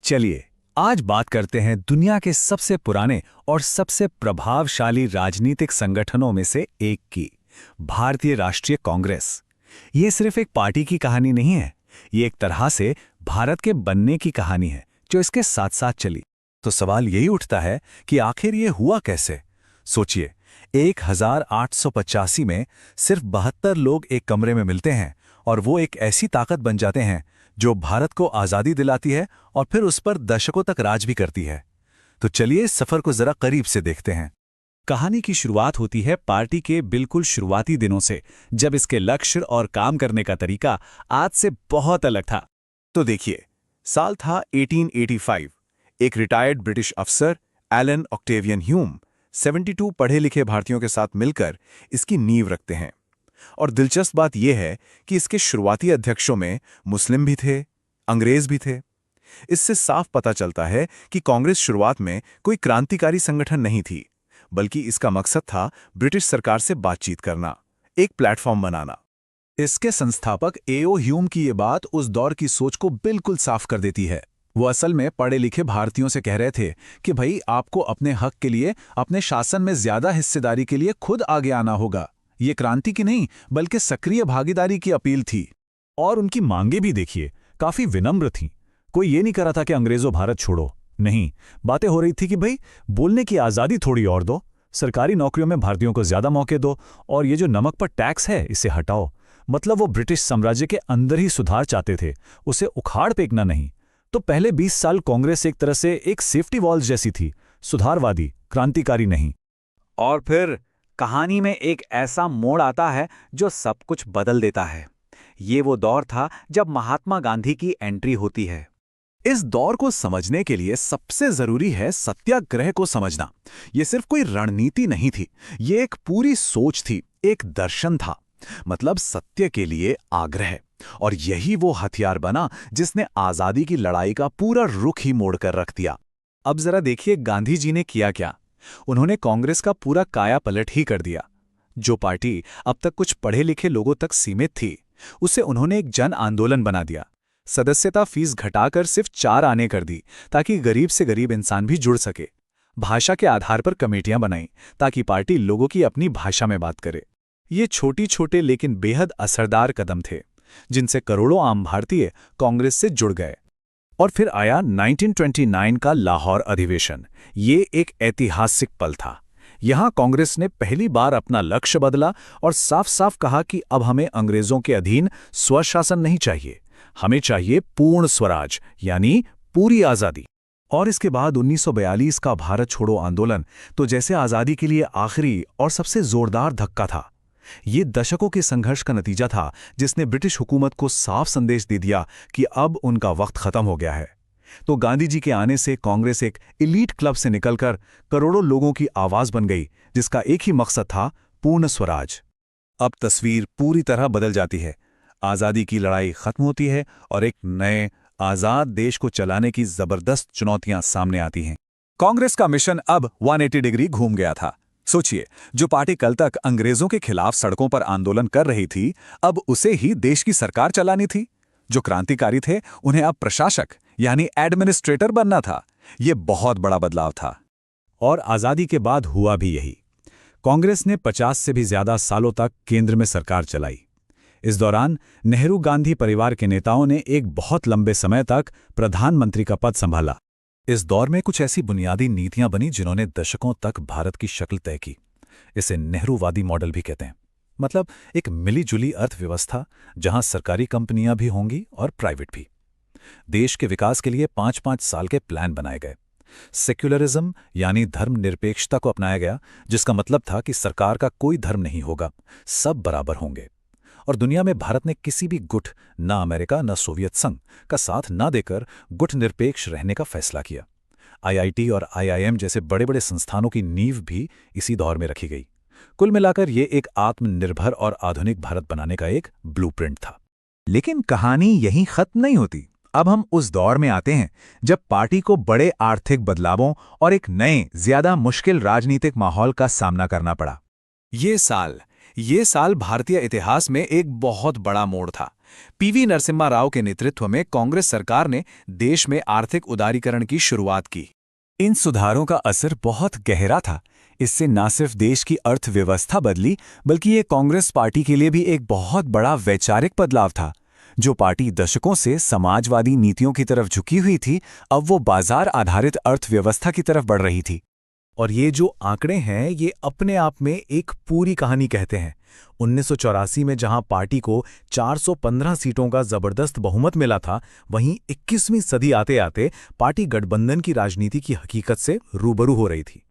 चलिए आज बात करते हैं दुनिया के सबसे पुराने और सबसे प्रभावशाली राजनीतिक संगठनों में से एक की, भारतीय राष्ट्रीय कांग्रेस। ये सिर्फ एक पार्टी की कहानी नहीं है, ये एक तरह से भारत के बनने की कहानी है जो इसके साथ साथ चली। तो सवाल यही उठता है कि आखिर ये हुआ कैसे। सोचिए, 1885 में सिर्फ 72 लोग एक कमरे में मिलते हैं और वो एक ऐसी ताकत बन जाते हैं जो भारत को आज़ादी दिलाती है और फिर उस पर दशकों तक राज भी करती है। तो चलिए इस सफर को जरा करीब से देखते हैं। कहानी की शुरुआत होती है पार्टी के बिल्कुल शुरुआती दिनों से, जब इसके लक्ष्य और काम करने का तरीका आज से बहुत अलग था। तो देखिए, साल था 1885। एक रिटायर्ड ब्रिटिश अफसर एलन ऑक्टेवियन ह्यूम 72 पढ़े लिखे भारतीयों के साथ मिलकर इसकी नींव रखते हैं। और दिलचस्प बात यह है कि इसके शुरुआती अध्यक्षों में मुस्लिम भी थे, अंग्रेज भी थे। इससे साफ पता चलता है कि कांग्रेस शुरुआत में कोई क्रांतिकारी संगठन नहीं थी, बल्कि इसका मकसद था ब्रिटिश सरकार से बातचीत करना, एक प्लेटफॉर्म बनाना। इसके संस्थापक एओ ह्यूम की ये बात उस दौर की सोच को बिल्कुल साफ कर देती है। वो असल में पढ़े लिखे भारतीयों से कह रहे थे कि भाई, आपको अपने हक के लिए, अपने शासन में ज्यादा हिस्सेदारी के लिए खुद आगे आना होगा। ये क्रांति की नहीं बल्कि सक्रिय भागीदारी की अपील थी। और उनकी मांगे भी देखिए, काफी विनम्र थीं। कोई ये नहीं कह रहा था कि अंग्रेजों भारत छोड़ो, नहीं। बातें हो रही थी कि भाई, बोलने की आज़ादी थोड़ी और दो, सरकारी नौकरियों में भारतीयों को ज्यादा मौके दो, और ये जो नमक पर टैक्स है इसे हटाओ। मतलब वो ब्रिटिश साम्राज्य के अंदर ही सुधार चाहते थे, उसे उखाड़ फेंकना नहीं। तो पहले 20 साल कांग्रेस एक तरह से एक सेफ्टी वॉल्स जैसी थी, सुधारवादी, क्रांतिकारी नहीं। और फिर कहानी में एक ऐसा मोड़ आता है जो सब कुछ बदल देता है। ये वो दौर था जब महात्मा गांधी की एंट्री होती है। इस दौर को समझने के लिए सबसे जरूरी है सत्याग्रह को समझना। ये सिर्फ कोई रणनीति नहीं थी, ये एक पूरी सोच थी, एक दर्शन था। मतलब सत्य के लिए आग्रह। और यही वो हथियार बना जिसने आजादी की लड़ाई का पूरा रुख ही मोड़ कर रख दिया। अब जरा देखिए गांधी जी ने किया क्या। उन्होंने कांग्रेस का पूरा काया पलट ही कर दिया। जो पार्टी अब तक कुछ पढ़े लिखे लोगों तक सीमित थी, उसे उन्होंने एक जन आंदोलन बना दिया। सदस्यता फीस घटाकर सिर्फ 4 आने कर दी, ताकि गरीब से गरीब इंसान भी जुड़ सके। भाषा के आधार पर कमेटियां बनाई, ताकि पार्टी लोगों की अपनी भाषा में बात करे। ये छोटी छोटे लेकिन बेहद असरदार कदम थे, जिनसे करोड़ों आम भारतीय कांग्रेस से जुड़ गए। और फिर आया 1929 का लाहौर अधिवेशन। ये एक ऐतिहासिक पल था। यहां कांग्रेस ने पहली बार अपना लक्ष्य बदला और साफ साफ कहा कि अब हमें अंग्रेजों के अधीन स्वशासन नहीं चाहिए, हमें चाहिए पूर्ण स्वराज, यानी पूरी आजादी। और इसके बाद 1942 का भारत छोड़ो आंदोलन तो जैसे आजादी के लिए आखिरी और सबसे जोरदार धक्का था। ये दशकों के संघर्ष का नतीजा था, जिसने ब्रिटिश हुकूमत को साफ संदेश दे दिया कि अब उनका वक्त खत्म हो गया है। तो गांधी जी के आने से कांग्रेस एक एलीट क्लब से निकलकर करोड़ों लोगों की आवाज बन गई, जिसका एक ही मकसद था, पूर्ण स्वराज। अब तस्वीर पूरी तरह बदल जाती है। आजादी की लड़ाई खत्म होती है और एक नए आजाद देश को चलाने की जबरदस्त चुनौतियां सामने आती हैं। कांग्रेस का मिशन अब 180 डिग्री घूम गया था। सोचिए, जो पार्टी कल तक अंग्रेजों के खिलाफ सड़कों पर आंदोलन कर रही थी, अब उसे ही देश की सरकार चलानी थी। जो क्रांतिकारी थे, उन्हें अब प्रशासक यानी एडमिनिस्ट्रेटर बनना था। यह बहुत बड़ा बदलाव था। और आजादी के बाद हुआ भी यही। कांग्रेस ने 50 से भी ज्यादा सालों तक केंद्र में सरकार चलाई। इस दौरान नेहरू गांधी परिवार के नेताओं ने एक बहुत लंबे समय तक प्रधानमंत्री का पद संभाला। इस दौर में कुछ ऐसी बुनियादी नीतियां बनी जिन्होंने दशकों तक भारत की शक्ल तय की। इसे नेहरूवादी मॉडल भी कहते हैं। मतलब एक मिलीजुली अर्थव्यवस्था जहां सरकारी कंपनियां भी होंगी और प्राइवेट भी। देश के विकास के लिए 5-5 साल के प्लान बनाए गए। सेक्युलरिज्म यानी धर्मनिरपेक्षता को अपनाया गया, जिसका मतलब था कि सरकार का कोई धर्म नहीं होगा, सब बराबर होंगे। और दुनिया में भारत ने किसी भी गुट, ना अमेरिका ना सोवियत संघ का साथ ना देकर गुट निरपेक्ष रहने का फैसला किया। आईआईटी और आईआईएम जैसे बड़े बड़े संस्थानों की नींव भी इसी दौर में रखी गई। कुल मिलाकर ये एक आत्मनिर्भर और आधुनिक भारत बनाने का एक ब्लूप्रिंट था। लेकिन कहानी यहीं खत्म नहीं होती। अब हम उस दौर में आते हैं जब पार्टी को बड़े आर्थिक बदलावों और एक नए, ज्यादा मुश्किल राजनीतिक माहौल का सामना करना पड़ा। ये साल भारतीय इतिहास में एक बहुत बड़ा मोड़ था, पीवी नरसिम्हा राव के नेतृत्व में कांग्रेस सरकार ने देश में आर्थिक उदारीकरण की शुरुआत की। इन सुधारों का असर बहुत गहरा था। इससे न सिर्फ देश की अर्थव्यवस्था बदली, बल्कि ये कांग्रेस पार्टी के लिए भी एक बहुत बड़ा वैचारिक बदलाव था। जो पार्टी दशकों से समाजवादी नीतियों की तरफ झुकी हुई थी, अब वो बाजार आधारित अर्थव्यवस्था की तरफ बढ़ रही थी। और ये जो आंकड़े हैं, ये अपने आप में एक पूरी कहानी कहते हैं। 1984 में जहां पार्टी को 415 सीटों का जबरदस्त बहुमत मिला था, वहीं 21वीं सदी आते आते पार्टी गठबंधन की राजनीति की हकीकत से रूबरू हो रही थी।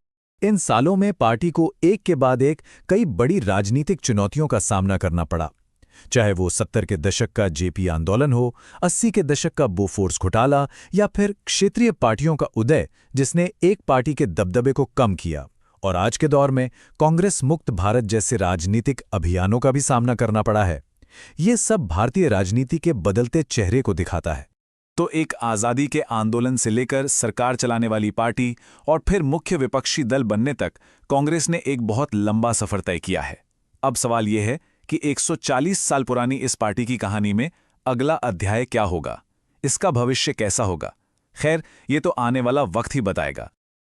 इन सालों में पार्टी को एक के बाद एक कई बड़ी राजनीतिक चुनौतियों का सामना करना पड़ा। चाहे वो 70 के दशक का जेपी आंदोलन हो, 80 के दशक का बोफोर्स घोटाला, या फिर क्षेत्रीय पार्टियों का उदय जिसने एक पार्टी के दबदबे को कम किया, और आज के दौर में कांग्रेस मुक्त भारत जैसे राजनीतिक अभियानों का भी सामना करना पड़ा है। ये सब भारतीय राजनीति के बदलते चेहरे को दिखाता है। तो एक आज़ादी के आंदोलन से लेकर सरकार चलाने वाली पार्टी और फिर मुख्य विपक्षी दल बनने तक कांग्रेस ने एक बहुत लंबा सफर तय किया है। अब सवाल यह है कि 140 साल पुरानी इस पार्टी की कहानी में अगला अध्याय क्या होगा, इसका भविष्य कैसा होगा? खैर, ये तो आने वाला वक्त ही बताएगा।